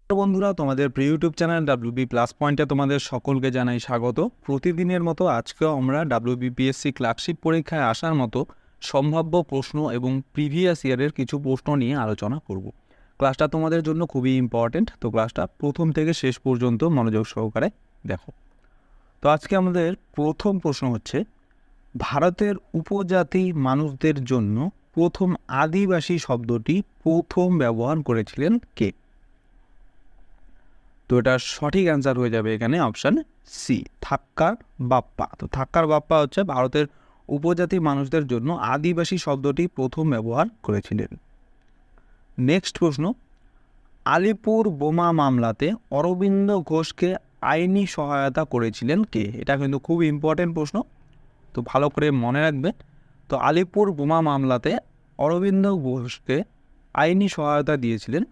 তো বন্ধুরা, তোমাদের প্রিয় ইউটিউব চ্যানেল ডাব্লিউবি প্লাস পয়েন্টে তোমাদের সকলকে জানাই স্বাগত। প্রতিদিনের মতো আজকেও আমরা ডাব্লিউবিপিএসসি ক্লার্কশিপ পরীক্ষায় আসার মতো সম্ভাব্য প্রশ্ন এবং প্রিভিয়াস ইয়ারের কিছু প্রশ্ন নিয়ে আলোচনা করব। ক্লাসটা তোমাদের জন্য খুবই ইম্পর্টেন্ট, তো ক্লাসটা প্রথম থেকে শেষ পর্যন্ত মনোযোগ সহকারে দেখো। তো আজকে আমাদের প্রথম প্রশ্ন হচ্ছে, ভারতের উপজাতি মানুষদের জন্য প্রথম আদিবাসী শব্দটি প্রথম ব্যবহার করেছিলেন কে? তো এটার সঠিক অ্যান্সার হয়ে যাবে এখানে অপশান সি, থাক্কার বাপ্পা। তো থাক্কার বাপ্পা হচ্ছে ভারতের উপজাতি মানুষদের জন্য আদিবাসী শব্দটি প্রথম ব্যবহার করেছিলেন। নেক্সট প্রশ্ন, আলিপুর বোমা মামলাতে অরবিন্দ ঘোষকে আইনি সহায়তা করেছিলেন কে? এটা কিন্তু খুব ইম্পর্টেন্ট প্রশ্ন, তো ভালো করে মনে রাখবে। তো আলিপুর বোমা মামলাতে অরবিন্দ ঘোষকে আইনি সহায়তা দিয়েছিলেন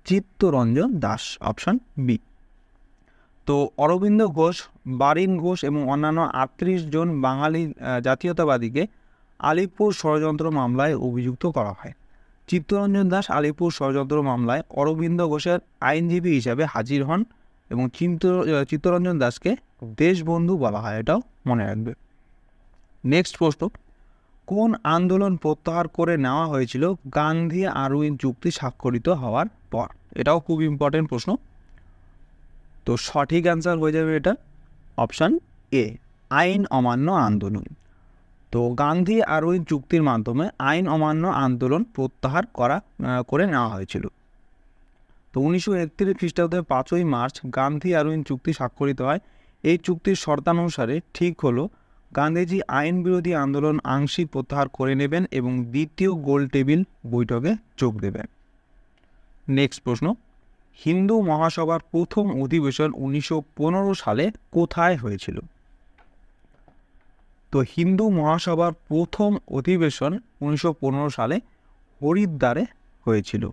চিত্তরঞ্জন দাস, অপশান বি। তো অরবিন্দ ঘোষ, বারিন ঘোষ এবং অন্যান্য 38 জন বাঙালি জাতীয়তাবাদীকে আলিপুর ষড়যন্ত্র মামলায় অভিযুক্ত করা হয়। চিত্তরঞ্জন দাস আলিপুর ষড়যন্ত্র মামলায় অরবিন্দ ঘোষের আইনজীবী হিসাবে হাজির হন এবং চিত্তরঞ্জন দাসকে দেশবন্ধু বলা হয়, এটাও মনে রাখবে। নেক্সট প্রশ্ন, কোন আন্দোলন প্রত্যাহার করে নেওয়া হয়েছিল গান্ধী আরউইন চুক্তি স্বাক্ষরিত হওয়ার পর? এটাও খুব ইম্পর্টেন্ট প্রশ্ন, তো সঠিক অ্যান্সার হয়ে যাবে এটা অপশান এ, আইন অমান্য আন্দোলন। তো গান্ধী আরউইন চুক্তির মাধ্যমে আইন অমান্য আন্দোলন প্রত্যাহার করে নেওয়া হয়েছিল। তো 1931 খ্রিস্টাব্দে 5ই মার্চ গান্ধী আরউইন চুক্তি স্বাক্ষরিত হয়। এই চুক্তির শর্তানুসারে ঠিক হলো গান্ধীজি আইন বিরোধী আন্দোলন আংশিক প্রত্যাহার করে নেবেন এবং দ্বিতীয় গোল টেবিল বৈঠকে যোগ দেবেন। নেক্সট প্রশ্ন, হিন্দু মহাসভার প্রথম অধিবেশন 1915 সালে কোথায় হয়েছিল? তো হিন্দু মহাসভার প্রথম অধিবেশন 1915 সালে হরিদ্বারে হয়েছিল।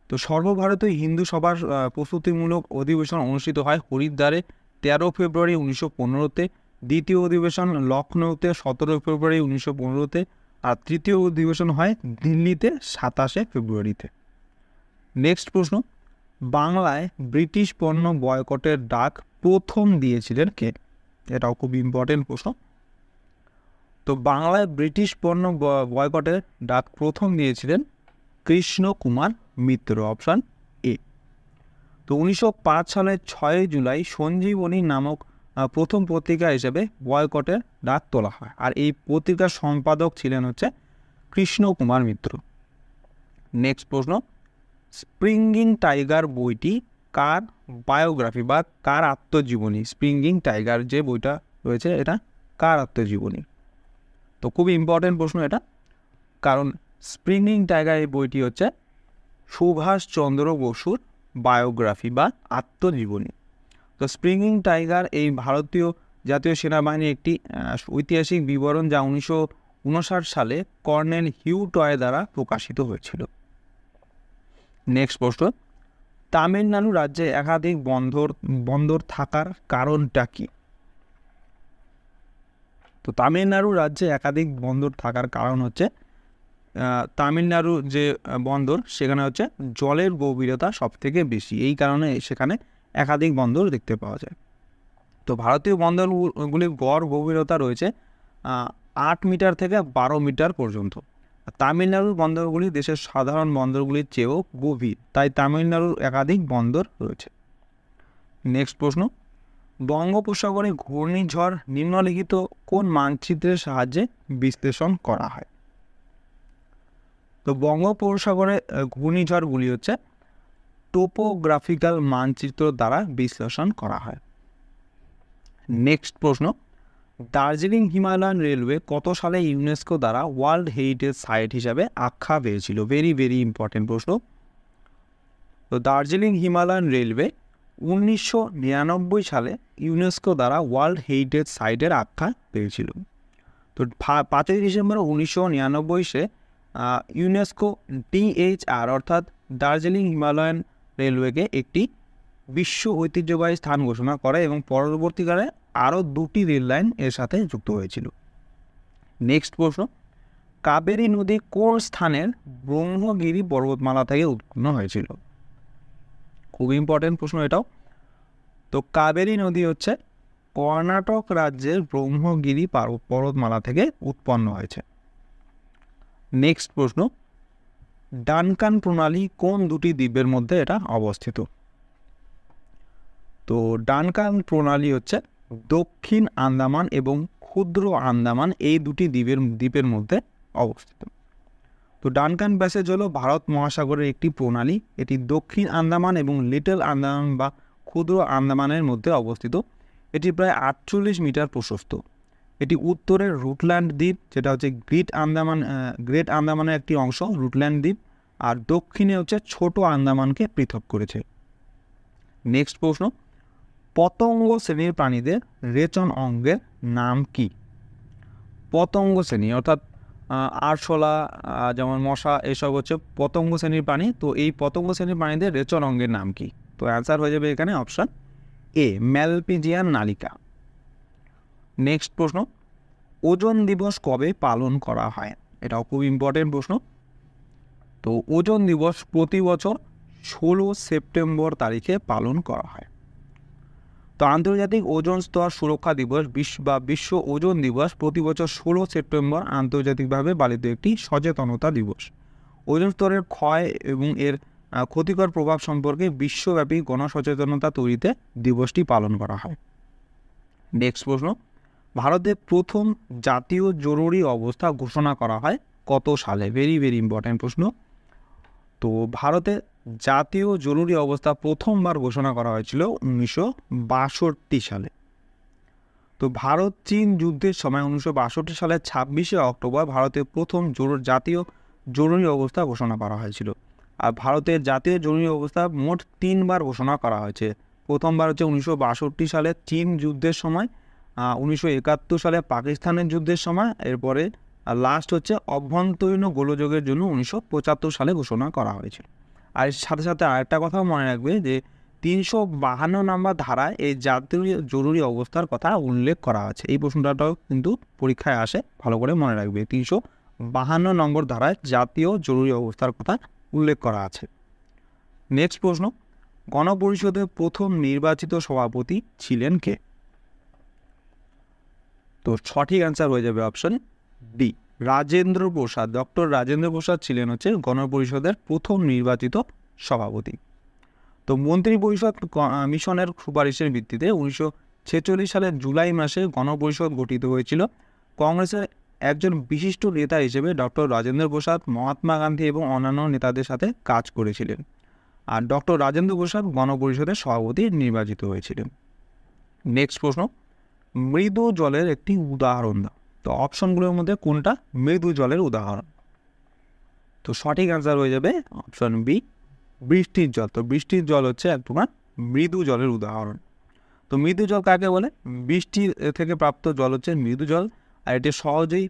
তো সর্বভারতীয় হিন্দু সভার প্রস্তুতিমূলক অধিবেশন অনুষ্ঠিত হয় হরিদ্বারে 13 ফেব্রুয়ারি 1915-তে, দ্বিতীয় অধিবেশন লখনৌতে 17 ফেব্রুয়ারি 1915-তে, আর তৃতীয় অধিবেশন হয় দিল্লিতে 27 ফেব্রুয়ারিতে। নেক্সট প্রশ্ন, বাংলায় ব্রিটিশ পণ্য বয়কটের ডাক প্রথম দিয়েছিলেন কে? এটাও খুব ইম্পর্টেন্ট প্রশ্ন। তো বাংলায় ব্রিটিশ পণ্য বয়কটের ডাক প্রথম দিয়েছিলেন কৃষ্ণ কুমার মিত্র, অপশান এ। তো 1905 সালের 6 জুলাই সঞ্জীবনী নামক প্রথম পত্রিকা হিসেবে বয়কটের ডাক তোলা হয়, আর এই পত্রিকার সম্পাদক ছিলেন হচ্ছে কৃষ্ণ কুমার মিত্র। নেক্সট প্রশ্ন, স্প্রিঙ্গিং টাইগার বইটি কার বায়োগ্রাফি বা কার আত্মজীবনী? স্প্রিঙ্গিং টাইগার যে বইটা রয়েছে এটা কার আত্মজীবনী? তো খুবই ইম্পর্টেন্ট প্রশ্ন এটা, কারণ স্প্রিঙ্গিং টাইগার এই বইটি হচ্ছে সুভাষচন্দ্র বসুর বায়োগ্রাফি বা আত্মজীবনী। তো স্প্রিঙ্গিং টাইগার এই ভারতীয় জাতীয় সেনাবাহিনীর একটি ঐতিহাসিক বিবরণ, যা 1959 সালে কর্নেল হিউ টয় দ্বারা প্রকাশিত হয়েছিল। নেক্সট প্রশ্ন, তামিলনাড়ু রাজ্যে একাধিক বন্দর থাকার কারণটা কি? তো তামিলনাড়ু রাজ্যে একাধিক বন্দর থাকার কারণ হচ্ছে তামিলনাড়ু যে বন্দর সেখানে হচ্ছে জলের গভীরতা সব থেকে বেশি, এই কারণে সেখানে একাধিক বন্দর দেখতে পাওয়া যায়। তো ভারতীয় বন্দরগুলির গড় গভীরতা রয়েছে 8 মিটার থেকে 12 মিটার পর্যন্ত। তামিলনাড়ুর বন্দরগুলি দেশের সাধারণ বন্দরগুলির চেয়েও গভীর, তাই তামিলনাড়ুর একাধিক বন্দর রয়েছে। নেক্সট প্রশ্ন, বঙ্গোপসাগরে ঘূর্ণিঝড় নিম্নলিখিত কোন মানচিত্রের সাহায্যে বিশ্লেষণ করা হয়? তো বঙ্গোপসাগরে ঘূর্ণিঝড়গুলি হচ্ছে টোপোগ্রাফিক্যাল মানচিত্র দ্বারা বিশ্লেষণ করা হয়। নেক্সট প্রশ্ন, দার্জিলিং হিমালয়ান রেলওয়ে কত সালে ইউনেস্কো দ্বারা ওয়ার্ল্ড হেরিটেজ সাইট হিসাবে আখ্যা পেয়েছিল? ভেরি ভেরি ইম্পর্টেন্ট প্রশ্ন। তো দার্জিলিং হিমালয়ান রেলওয়ে 1999 সালে ইউনেস্কো দ্বারা ওয়ার্ল্ড হেরিটেজ সাইটের আখ্যা পেয়েছিল। তো 5ই ডিসেম্বর 1999 ইউনেস্কো DHR অর্থাৎ দার্জিলিং হিমালয়ান রেলওয়েকে একটি বিশ্ব ঐতিহ্যবাহী স্থান ঘোষণা করে এবং পরবর্তীকালে আরও 2টি রেল লাইন এর সাথে যুক্ত হয়েছিল। নেক্সট প্রশ্ন, কাবেরী নদী কোন স্থানের ব্রহ্মগিরি পর্বতমালা থেকে উৎপন্ন হয়েছিল? খুব ইম্পর্টেন্ট প্রশ্ন এটাও। তো কাবেরী নদী হচ্ছে কর্ণাটক রাজ্যের ব্রহ্মগিরি পর্বতমালা থেকে উৎপন্ন হয়েছে। নেক্সট প্রশ্ন, ডানকান প্রণালী কোন দুটি দ্বীপের মধ্যে এটা অবস্থিত? তো ডানকান প্রণালী হচ্ছে দক্ষিণ আন্দামান এবং ক্ষুদ্র আন্দামান এই দুটি দ্বীপের মধ্যে অবস্থিত। তো ডানকান প্যাসেজ হলো ভারত মহাসাগরের একটি প্রণালী। এটি দক্ষিণ আন্দামান এবং লিটল আন্দামান বা ক্ষুদ্র আন্দামানের মধ্যে অবস্থিত। এটি প্রায় 48 মিটার প্রশস্ত। এটি উত্তরের রুটল্যান্ড দ্বীপ, যেটা হচ্ছে গ্রেট আন্দামানের একটি অংশ রুটল্যান্ড দ্বীপ, আর দক্ষিণে হচ্ছে ছোট আন্দামানকে পৃথক করেছে। নেক্সট প্রশ্ন, পতঙ্গ শ্রেণীর প্রাণীদের রেচন অঙ্গের নাম কি? পতঙ্গ শ্রেণী অর্থাৎ আরশোলা, যেমন মশা, এসব হচ্ছে পতঙ্গ শ্রেণীর প্রাণী। তো এই পতঙ্গ শ্রেণীর প্রাণীদের রেচন অঙ্গের নাম কি? তো অ্যান্সার হয়ে যাবে এখানে অপশান এ, ম্যালপিজিয়ান নালিকা। নেক্সট প্রশ্ন, ওজন দিবস কবে পালন করা হয়? এটাও খুব ইম্পর্টেন্ট প্রশ্ন। তো ওজন দিবস প্রতি বছর 16 সেপ্টেম্বর তারিখে পালন করা হয়। তো আন্তর্জাতিক ওজন স্তর সুরক্ষা দিবস বিশ্ব ওজন দিবস প্রতি বছর 16 সেপ্টেম্বর আন্তর্জাতিকভাবে পালিত একটি সচেতনতা দিবস। ওজন স্তরের ক্ষয় এবং এর ক্ষতিকর প্রভাব সম্পর্কে বিশ্বব্যাপী গণসচেতনতা তৈরিতে দিবসটি পালন করা হয়। নেক্সট প্রশ্ন, ভারতে প্রথম জাতীয় জরুরি অবস্থা ঘোষণা করা হয় কত সালে? ভেরি ভেরি ইম্পর্ট্যান্ট প্রশ্ন। তো ভারতে জাতীয় জরুরি অবস্থা প্রথমবার ঘোষণা করা হয়েছিল 1962 সালে। তো ভারত চীন যুদ্ধের সময় 1962 সালের 26শে অক্টোবর ভারতে প্রথম জাতীয় জরুরি অবস্থা ঘোষণা করা হয়েছিল। আর ভারতের জাতীয় জরুরি অবস্থা মোট 3বার ঘোষণা করা হয়েছে। প্রথমবার হচ্ছে 1962 সালে চীন যুদ্ধের সময়, 1971 সালে পাকিস্তানের যুদ্ধের সময়, এরপরে লাস্ট হচ্ছে অভ্যন্তরীণ গোলযোগের জন্য 1975 সালে ঘোষণা করা হয়েছিল। আর এর সাথে সাথে আরেকটা কথাও মনে রাখবে যে 352 নম্বর ধারায় এই জাতীয় জরুরি অবস্থার কথা উল্লেখ করা আছে। এই প্রশ্নটাও কিন্তু পরীক্ষায় আসে, ভালো করে মনে রাখবে। 352 নম্বর ধারায় জাতীয় জরুরি অবস্থার কথা উল্লেখ করা আছে। নেক্সট প্রশ্ন, গণপরিষদের প্রথম নির্বাচিত সভাপতি ছিলেন কে? তো সঠিক অ্যান্সার হয়ে যাবে option D, Rajendra Prasad. Doctor Rajendra Prasad ছিলেন হচ্ছে গণপরিষদের প্রথম নির্বাচিত সভাপতি। তো মন্ত্রিপরিষদ মিশনের সুপারিশের ভিত্তিতে 1946 সালের জুলাই মাসে গণপরিষদ গঠিত হয়েছিল। কংগ্রেসের একজন বিশিষ্ট নেতা হিসেবে ডক্টর রাজেন্দ্র প্রসাদ মহাত্মা গান্ধী এবং অন্যান্য নেতাদের সাথে কাজ করেছিলেন। আর ডক্টর রাজেন্দ্র প্রসাদ গণপরিষদের সভাপতি নির্বাচিত হয়েছিলেন। নেক্সট প্রশ্ন, মৃদু জলের একটি উদাহরণ দাও। তো অপশনগুলোর মধ্যে কোনটা মৃদু জলের উদাহরণ? তো সঠিক অ্যান্সার হয়ে যাবে অপশন বি, বৃষ্টির জল। তো বৃষ্টির জল হচ্ছে এক প্রকার মৃদু জলের উদাহরণ। তো মৃদু জল কাকে বলে? বৃষ্টি থেকে প্রাপ্ত জল হচ্ছে মৃদু জল। আর এটি সহজেই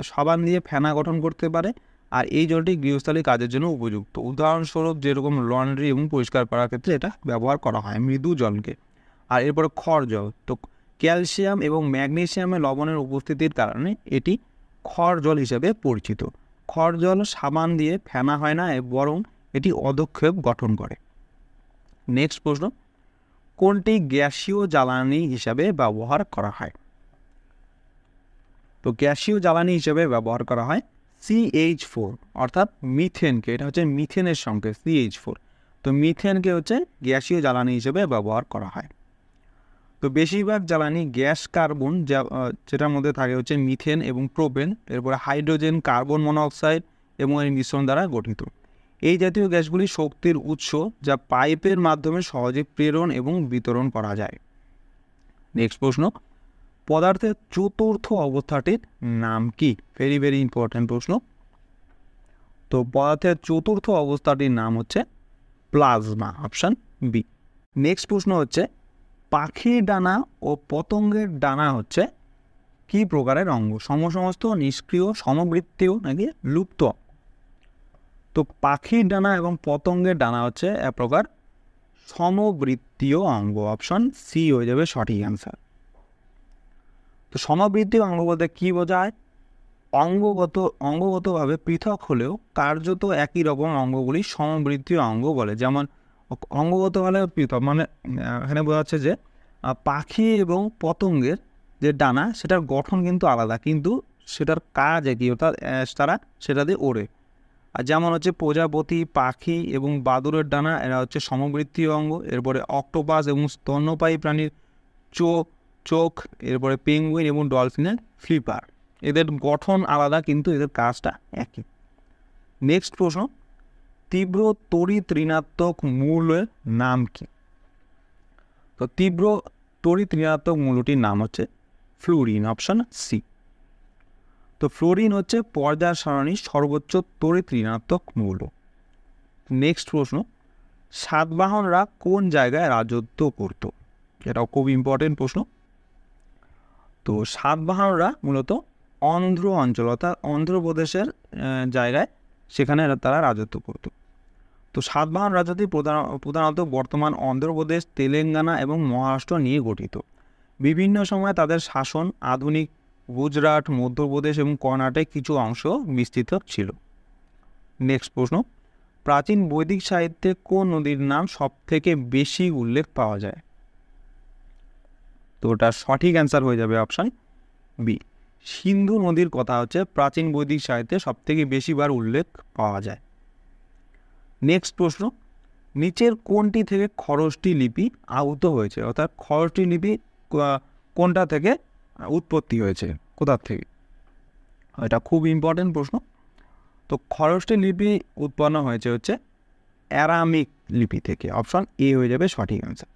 সাবান দিয়ে ফেনা গঠন করতে পারে। আর এই জলটি গৃহস্থালী কাজের জন্য উপযুক্ত। উদাহরণস্বরূপ যেরকম লন্ড্রি এবং পরিষ্কার করার ক্ষেত্রে এটা ব্যবহার করা হয় মৃদু জলকে। আর এরপরে খর জল, তো ক্যালসিয়াম এবং ম্যাগনেসিয়ামের লবণের উপস্থিতির কারণে এটি খর জল হিসেবে পরিচিত। খর জল সাবান দিয়ে ফেনা হয় না, বরং এটি অধক্ষেপ গঠন করে। নেক্সট প্রশ্ন, কোনটি গ্যাসীয় জ্বালানি হিসাবে ব্যবহার করা হয়? তো গ্যাসীয় জ্বালানি হিসেবে ব্যবহার করা হয় CH4 অর্থাৎ মিথেনকে। এটা হচ্ছে মিথেনের সংকেত CH4। তো মিথেনকে হচ্ছে গ্যাসীয় জ্বালানি হিসেবে ব্যবহার করা হয়। তো বেশিরভাগ জ্বালানি গ্যাস কার্বন, যেটার মধ্যে থাকে হচ্ছে মিথেন এবং প্রোপেন, এরপরে হাইড্রোজেন, কার্বন মনোক্সাইড এবং এর মিশ্রণ দ্বারা গঠিত। এই জাতীয় গ্যাসগুলি শক্তির উৎস, যা পাইপের মাধ্যমে সহজে প্রেরণ এবং বিতরণ করা যায়। নেক্সট প্রশ্ন, পদার্থের চতুর্থ অবস্থাটির নাম কি? ভেরি ভেরি ইম্পর্ট্যান্ট প্রশ্ন। তো পদার্থের চতুর্থ অবস্থাটির নাম হচ্ছে প্লাজমা, অপশান বি। নেক্সট প্রশ্ন হচ্ছে, পাখির ডানা ও পতঙ্গের ডানা হচ্ছে কি প্রকারের অঙ্গ? সমসমস্ত, নিষ্ক্রিয়, সমবৃত্তীয় নাকি লুপ্ত? তো পাখির ডানা এবং পতঙ্গের ডানা হচ্ছে এক প্রকার সমবৃত্তীয় অঙ্গ, অপশন সি হয়ে যাবে সঠিক অ্যান্সার। তো সমবৃত্তীয় অঙ্গ বলতে কী বোঝায়? অঙ্গগতভাবে পৃথক হলেও কার্যত একই রকম অঙ্গগুলি সমবৃত্তীয় অঙ্গ বলে। যেমন অঙ্গগতভাবে পৃথক, মানে এখানে বোঝা যাচ্ছে যে পাখি এবং পতঙ্গের যে ডানা সেটার গঠন কিন্তু আলাদা, কিন্তু সেটার কাজ একই, অর্থাৎ তারা সেটা দিয়ে ওড়ে। আর যেমন হচ্ছে প্রজাপতি, পাখি এবং বাদুড়ের ডানা এরা হচ্ছে সমবৃত্তীয় অঙ্গ। এরপরে অক্টোপাস এবং স্তন্যপায়ী প্রাণীর চোখ, এরপরে পেঙ্গুইন এবং ডলফিনের ফ্লিপার। এদের গঠন আলাদা কিন্তু এদের কাজটা একই। নেক্সট প্রশ্ন, তীব্র তড়িৎ ঋণাত্মক মৌলের নাম কি? তো তীব্র তড়িৎ ঋণাত্মক মৌলটির নাম হচ্ছে ফ্লুরিন, অপশন সি। তো ফ্লোরিন হচ্ছে পর্যায় সারণীর সর্বোচ্চ তড়িৎ ঋণাত্মক মৌল। নেক্সট প্রশ্ন, সাতবাহনরা কোন জায়গায় রাজত্ব করত? এটাও খুব ইম্পর্টেন্ট প্রশ্ন। তো সাতবাহনরা মূলত অন্ধ্র অঞ্চল, অর্থাৎ অন্ধ্রপ্রদেশের জায়গায়, সেখানে তারা রাজত্ব করত। তো সাতবাহন রাজত্ব প্রধানত বর্তমান অন্ধ্রপ্রদেশ, তেলেঙ্গানা এবং মহারাষ্ট্র নিয়ে গঠিত। বিভিন্ন সময় তাদের শাসন আধুনিক গুজরাট, মধ্যপ্রদেশ এবং কর্ণাটকে কিছু অংশ বিস্তৃত ছিল। নেক্সট প্রশ্ন, প্রাচীন বৈদিক সাহিত্যে কোন নদীর নাম সব থেকে বেশি উল্লেখ পাওয়া যায়? তো ওটা সঠিক অ্যান্সার হয়ে যাবে অপশান বি, সিন্ধু নদীর কথা হচ্ছে প্রাচীন বৈদিক সাহিত্যে সব থেকে বেশিবার উল্লেখ পাওয়া যায়। নেক্সট প্রশ্ন, নিচের কোনটি থেকে খরচটি লিপি আহূত হয়েছে? অর্থাৎ খরচটি লিপি কোনটা থেকে উৎপত্তি হয়েছে, কোথার থেকে? এটা খুব ইম্পর্টেন্ট প্রশ্ন। তো খরচটি লিপি উৎপন্ন হয়েছে হচ্ছে অ্যারামিক লিপি থেকে, অপশন এ হয়ে যাবে সঠিক অ্যান্সার।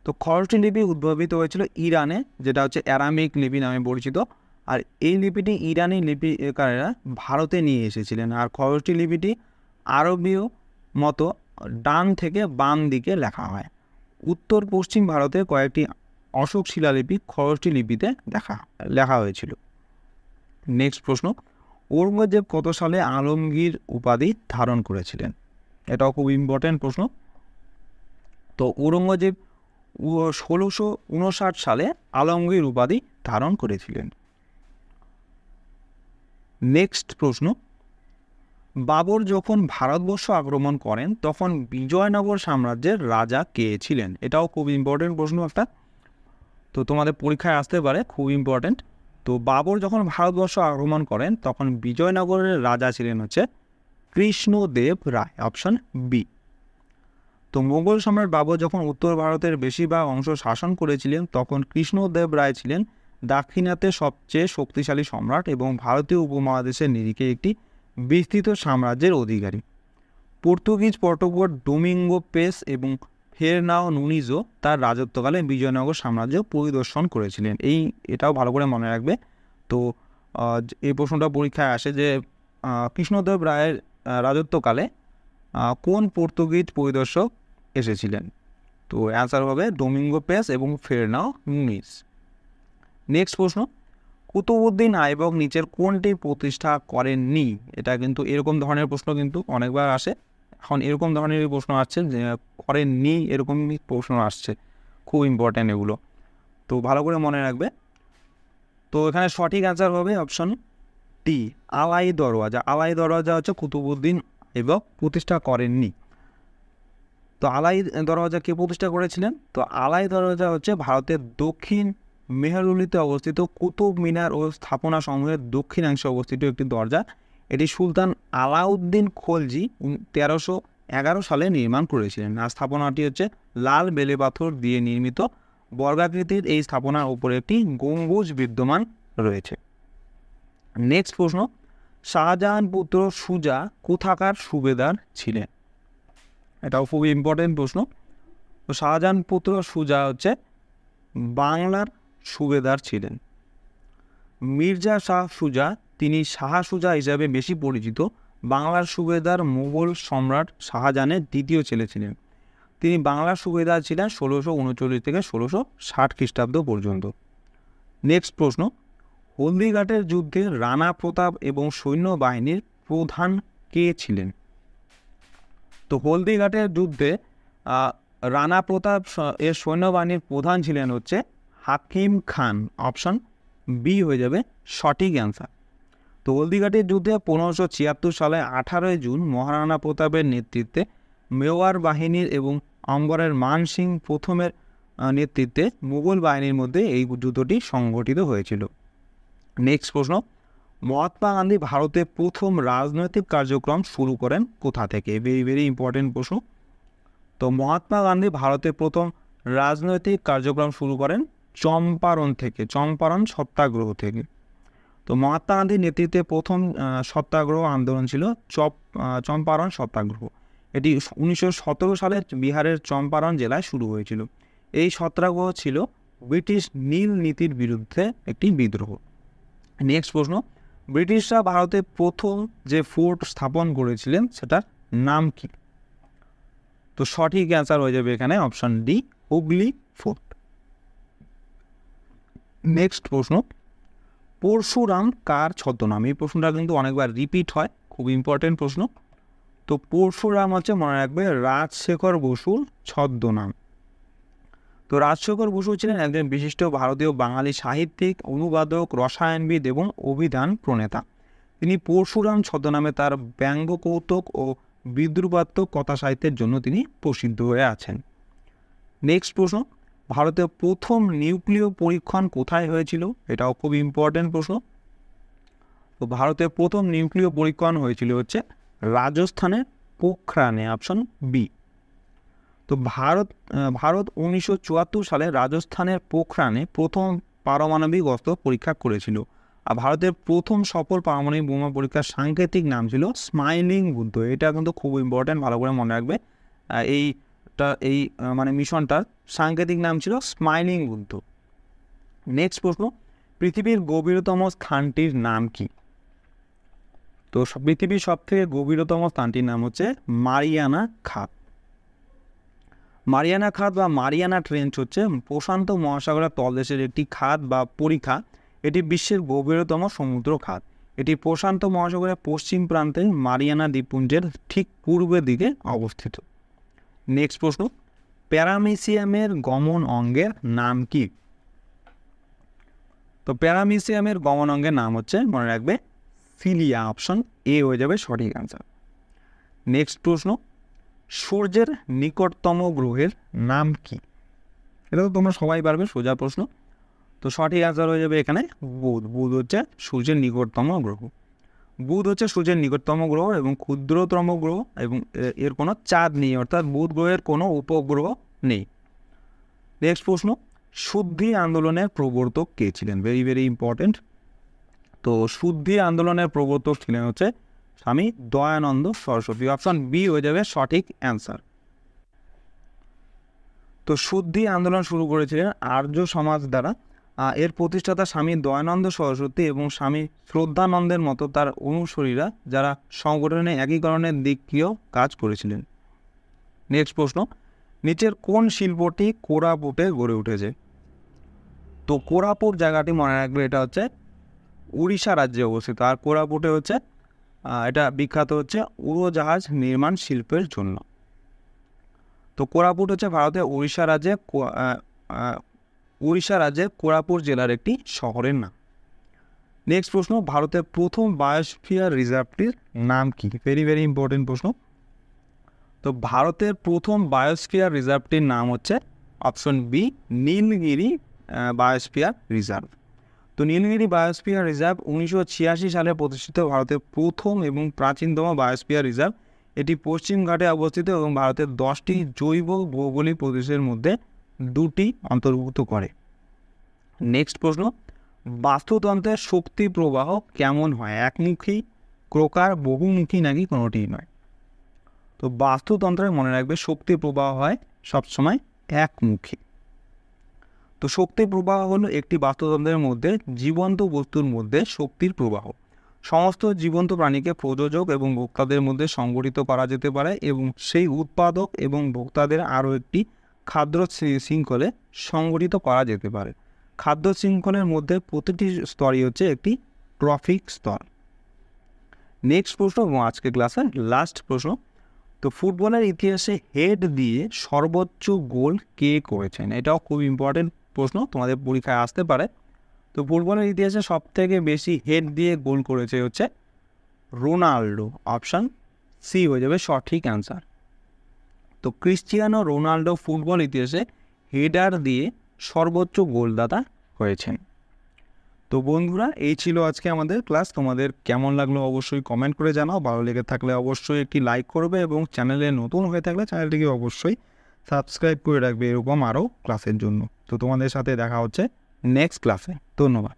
তো খরচটি লিপি উদ্ভাবিত হয়েছিল ইরানে, যেটা হচ্ছে অ্যারামিক লিপি নামে পরিচিত। আর এই লিপিটি ইরানি লিপিকারেরা ভারতে নিয়ে এসেছিলেন। আর খরচটি লিপিটি আরবীয় মতো ডান থেকে বাম দিকে লেখা হয়। উত্তর পশ্চিম ভারতে কয়েকটি অশোক শিলালিপি খরচটি লিপিতে লেখা হয়েছিল। নেক্সট প্রশ্ন, ঔরঙ্গজেব কত সালে আলমগীর উপাধি ধারণ করেছিলেন? এটাও খুব ইম্পর্টেন্ট প্রশ্ন। তো ঔরঙ্গজেব 1659 সালে আলমগীর উপাধি ধারণ করেছিলেন। নেক্সট প্রশ্ন, বাবর যখন ভারতবর্ষ আক্রমণ করেন তখন বিজয়নগর সাম্রাজ্যের রাজা কে ছিলেন? এটাও খুব ইম্পর্টেন্ট প্রশ্ন একটা, তো তোমাদের পরীক্ষায় আসতে পারে, খুব ইম্পর্টেন্ট। তো বাবর যখন ভারতবর্ষ আক্রমণ করেন তখন বিজয়নগরের রাজা ছিলেন হচ্ছে কৃষ্ণদেব রায়, অপশন বি। তো মোগল সম্রাট বাবর যখন উত্তর ভারতের বেশিরভাগ অংশ শাসন করেছিলেন তখন কৃষ্ণদেব রায় ছিলেন দাক্ষিণাত্যের সবচেয়ে শক্তিশালী সম্রাট এবং ভারতীয় উপমহাদেশের নিরিখে একটি বিস্তৃত সাম্রাজ্যের অধিকারী। পর্তুগিজ পটভদ্র ডোমিঙ্গো পেস এবং ফেরনাও নুনিজো তার রাজত্বকালে বিজয়নগর সাম্রাজ্য পরিদর্শন করেছিলেন। এটাও ভালো করে মনে রাখবে। তো এই প্রশ্নটা পরীক্ষায় আসে যে কৃষ্ণদেব রায়ের রাজত্বকালে কোন পর্তুগিজ পরিদর্শক এসেছিলেন? তো অ্যান্সার হবে ডোমিঙ্গো পেস এবং ফেরনাও নুনিজ। নেক্সট প্রশ্ন, কুতুবউদ্দিন আইবক নিচের কোনটি প্রতিষ্ঠা করেননি? এটা কিন্তু এরকম ধরনের প্রশ্ন কিন্তু অনেকবার আসে। এখন এরকম ধরনের প্রশ্ন আসছে যে করেননি, এরকমই প্রশ্ন আসছে, খুব ইম্পর্ট্যান্ট এগুলো, তো ভালো করে মনে রাখবে। তো এখানে সঠিক অ্যান্সার হবে অপশন ডি, আলাই দরওয়াজা। আলাই দরওয়াজা হচ্ছে কুতুবউদ্দিন আইবক প্রতিষ্ঠা করেননি। তো আলাই দরওয়াজা কে প্রতিষ্ঠা করেছিলেন? তো আলাই দরওয়াজা হচ্ছে ভারতের দক্ষিণ মেহরুলিতে অবস্থিত কুতুব মিনার ও স্থাপনা সমূহের দক্ষিণাংশে অবস্থিত একটি দরজা। এটি সুলতান আলাউদ্দিন খলজি 1311 সালে নির্মাণ করেছিলেন। আর স্থাপনাটি হচ্ছে লাল বেলে পাথর দিয়ে নির্মিত বর্গাকৃতির। এই স্থাপনার উপরে একটি গম্বুজ বিদ্যমান রয়েছে। নেক্সট প্রশ্ন, শাহজাহান পুত্র সুজা কোথাকার সুবেদার ছিলেন? এটাও খুব ইম্পর্টেন্ট প্রশ্ন। তো শাহজাহান পুত্র সুজা হচ্ছে বাংলার সুবেদার ছিলেন। মির্জা শাহ সুজা, তিনি শাহ সুজা হিসাবে বেশি পরিচিত। বাংলার সুবেদার মোগল সম্রাট শাহজাহানের দ্বিতীয় ছেলে ছিলেন। তিনি বাংলার সুবেদার ছিলেন 1639 থেকে 1660 খ্রিস্টাব্দ পর্যন্ত। নেক্সট প্রশ্ন, হলদিঘাটের যুদ্ধে রানা প্রতাপ এবং সৈন্যবাহিনীর প্রধান কে ছিলেন? তো হলদিঘাটের যুদ্ধে রানা প্রতাপ এর সৈন্যবাহিনীর প্রধান ছিলেন হচ্ছে হাকিম খান, অপশন বি হয়ে যাবে সঠিক অ্যান্সার। তো হলদিঘাটের যুদ্ধে 1576 সালে 18 জুন মহারানা প্রতাপের নেতৃত্বে মেওয়ার বাহিনীর এবং অম্বরের মান সিং প্রথমের নেতৃত্বে মুঘল বাহিনীর মধ্যে এই যুদ্ধটি সংঘটিত হয়েছিল। নেক্সট প্রশ্ন, মহাত্মা গান্ধী ভারতে প্রথম রাজনৈতিক কার্যক্রম শুরু করেন কোথা থেকে? ভেরি ভেরি ইম্পর্টেন্ট প্রশ্ন। তো মহাত্মা গান্ধী ভারতে প্রথম রাজনৈতিক কার্যক্রম শুরু করেন চম্পারণ থেকে, চম্পারণ সত্যাগ্রহ থেকে। তো মহাত্মা গান্ধীর নেতৃত্বে প্রথম সত্যাগ্রহ আন্দোলন ছিল চম্পারণ সত্যাগ্রহ। এটি 1917 সালে বিহারের চম্পারণ জেলায় শুরু হয়েছিল। এই সত্যাগ্রহ ছিল ব্রিটিশ নীল নীতির বিরুদ্ধে একটি বিদ্রোহ। নেক্সট প্রশ্ন, ব্রিটিশরা ভারতে প্রথম যে ফোর্ট স্থাপন করেছিলেন সেটার নাম কি? তো সঠিক অ্যান্সার হয়ে যাবে এখানে option D, Hooghly fort. Next প্রশ্ন, পরশুরাম কার ছদ্মনাম? এই প্রশ্নটা কিন্তু অনেকবার রিপিট হয়, খুব ইম্পর্টেন্ট প্রশ্ন। তো পরশুরাম হচ্ছে, মনে রাখবে, রাজশেখর বসুর ছদ্মনাম। তো রাজশেখর বসু ছিলেন একজন বিশিষ্ট ভারতীয় বাঙালি সাহিত্যিক, অনুবাদক, রসায়নবিদ এবং অভিধান প্রণেতা। তিনি পরশুরাম ছদ্মনামে তার ব্যঙ্গ কৌতুক ও বিদ্রুপাত্মক কথা সাহিত্যের জন্য তিনি প্রসিদ্ধ হয়ে আছেন। নেক্সট প্রশ্ন, ভারতের প্রথম নিউক্লিয় পরীক্ষণ কোথায় হয়েছিল? এটাও খুব ইম্পর্টেন্ট প্রশ্ন। তো ভারতের প্রথম নিউক্লিয় পরীক্ষণ হয়েছিল হচ্ছে রাজস্থানের পোখরানে, অপশন বি। তো ভারত 1974 সালে রাজস্থানের পোখরানে প্রথম পারমাণবিক অস্ত্র পরীক্ষা করেছিল। আর ভারতের প্রথম সফল পারমাণবিক বোমা পরীক্ষার সাংকেতিক নাম ছিল স্মাইলিং বুদ্ধ। এটা কিন্তু খুব ইম্পর্টেন্ট, ভালো করে মনে রাখবে। এই মিশনটার সাংকেতিক নাম ছিল স্মাইলিং বুদ্ধ। নেক্সট প্রশ্ন, পৃথিবীর গভীরতম স্থানটির নাম কি? তো পৃথিবীর সব থেকে গভীরতম স্থানটির নাম হচ্ছে মারিয়ানা খাত। মারিয়ানা খাত বা মারিয়ানা ট্রেঞ্চ হচ্ছে প্রশান্ত মহাসাগরের তলদেশের একটি খাত বা পরিখা। এটি বিশ্বের গভীরতম সমুদ্র খাত। এটি প্রশান্ত মহাসাগরের পশ্চিম প্রান্তে মারিয়ানা দ্বীপপুঞ্জের ঠিক পূর্বের দিকে অবস্থিত। নেক্সট প্রশ্ন, প্যারামিসিয়ামের গমন অঙ্গের নাম কি? তো প্যারামিসিয়ামের গমন অঙ্গের নাম হচ্ছে, মনে রাখবে, সিলিয়া, অপশন এ হয়ে যাবে সঠিক অ্যান্সার। নেক্সট প্রশ্ন, সূর্যের নিকটতম গ্রহের নাম কি? এটা তো তোমরা সবাই পারবে, সোজা প্রশ্ন। তো সঠিক অ্যান্সার হয়ে যাবে এখানে বুধ। বুধ হচ্ছে সূর্যের নিকটতম গ্রহ। বুধ হচ্ছে সূর্যের নিকটতম গ্রহ এবং ক্ষুদ্রতম গ্রহ, এবং এর কোনো চাঁদ নেই, অর্থাৎ বুধ গ্রহের কোনো উপগ্রহ নেই। নেক্সট প্রশ্ন, শুদ্ধি আন্দোলনের প্রবর্তক কে ছিলেন? Very very important. তো শুদ্ধি আন্দোলনের প্রবর্তক ছিলেন হচ্ছে স্বামী দয়ানন্দ সরস্বতী, অপশন বি হয়ে যাবে সঠিক অ্যান্সার। তো শুদ্ধি আন্দোলন শুরু করেছিলেন আর্য সমাজ দ্বারা। এর প্রতিষ্ঠাতা স্বামী দয়ানন্দ সরস্বতী এবং স্বামী শ্রদ্ধানন্দের মতো তার অনুসারীরা, যারা সংগঠনে একীকরণের দিকীয় কাজ করেছিলেন। নেক্সট প্রশ্ন, নিচের কোন শিল্পটি কোরাপুটে গড়ে উঠেছে? তো কোরাপুট জায়গাটি, মনে রাখবে, এটা হচ্ছে উড়িষ্যা রাজ্যে অবস্থিত। আর কোরাপুটে হচ্ছে এটা বিখ্যাত হচ্ছে উড়োজাহাজ নির্মাণ শিল্পের জন্য। তো কোরাপুট হচ্ছে ভারতের উড়িষ্যা রাজ্যের কোরাপুট জেলার একটি শহরের নাম। নেক্সট প্রশ্ন, ভারতের প্রথম বায়োস্ফিয়ার রিজার্ভটির নাম কি? ভেরি ভেরি ইম্পর্টেন্ট প্রশ্ন। তো ভারতের প্রথম বায়োস্ফিয়ার রিজার্ভটির নাম হচ্ছে option B, Nilgiri biosphere reserve. তো নীলগিরি বায়োস্ফিয়ার রিজার্ভ 1986 সালে প্রতিষ্ঠিত ভারতের প্রথম এবং প্রাচীনতম বায়োস্ফিয়ার রিজার্ভ। এটি পশ্চিম ঘাটে অবস্থিত এবং ভারতের 10টি জৈব ভৌগোলিক প্রদেশের মধ্যে 2টি অন্তর্ভুক্ত করে। নেক্সট প্রশ্ন, বাস্তুতন্ত্রের শক্তি প্রবাহ কেমন হয়? একমুখী, ক্রোকার, বহুমুখী, নাকি কোনোটিই নয়? তো বাস্তুতন্ত্রের, মনে রাখবে, শক্তি প্রবাহ হয় সবসময় একমুখী। তো শক্তি প্রবাহ হলো একটি বাস্তুতন্ত্রের মধ্যে জীবন্ত বস্তুর মধ্যে শক্তির প্রবাহ। সমস্ত জীবন্ত প্রাণীকে প্রযোজক এবং ভোক্তাদের মধ্যে সংগঠিত করা যেতে পারে এবং সেই উৎপাদক এবং ভোক্তাদের আরও একটি খাদ্য শৃঙ্খলে সংগঠিত করা যেতে পারে। খাদ্য শৃঙ্খলের মধ্যে প্রতিটি স্তরই হচ্ছে একটি ট্রফিক স্তর। নেক্সট প্রশ্ন এবং আজকের ক্লাসের লাস্ট প্রশ্ন, তো ফুটবলের ইতিহাসে হেড দিয়ে সর্বোচ্চ গোল কে করেছেন? এটাও খুব ইম্পর্টেন্ট প্রশ্ন, তোমাদের পরীক্ষায় আসতে পারে। তো ফুটবলের ইতিহাসে সবথেকে বেশি হেড দিয়ে গোল করেছে হচ্ছে রোনাল্ডো, অপশান সি হয়ে যাবে সঠিক অ্যান্সার। তো ক্রিস্টিয়ানো রোনাল্ডো ফুটবল ইতিহাসে হেডার দিয়ে সর্বোচ্চ গোলদাতা হয়েছেন। তো বন্ধুরা, এই ছিল আজকে আমাদের ক্লাস। তোমাদের কেমন লাগলো অবশ্যই কমেন্ট করে জানাও। ভালো লেগে থাকলে অবশ্যই একটি লাইক করবে এবং চ্যানেলে নতুন হয়ে থাকলে চ্যানেলটিকে অবশ্যই সাবস্ক্রাইব করে রাখবে এরকম আরও ক্লাসের জন্য। তো তোমাদের সাথে দেখা হচ্ছে নেক্সট ক্লাসে। ধন্যবাদ।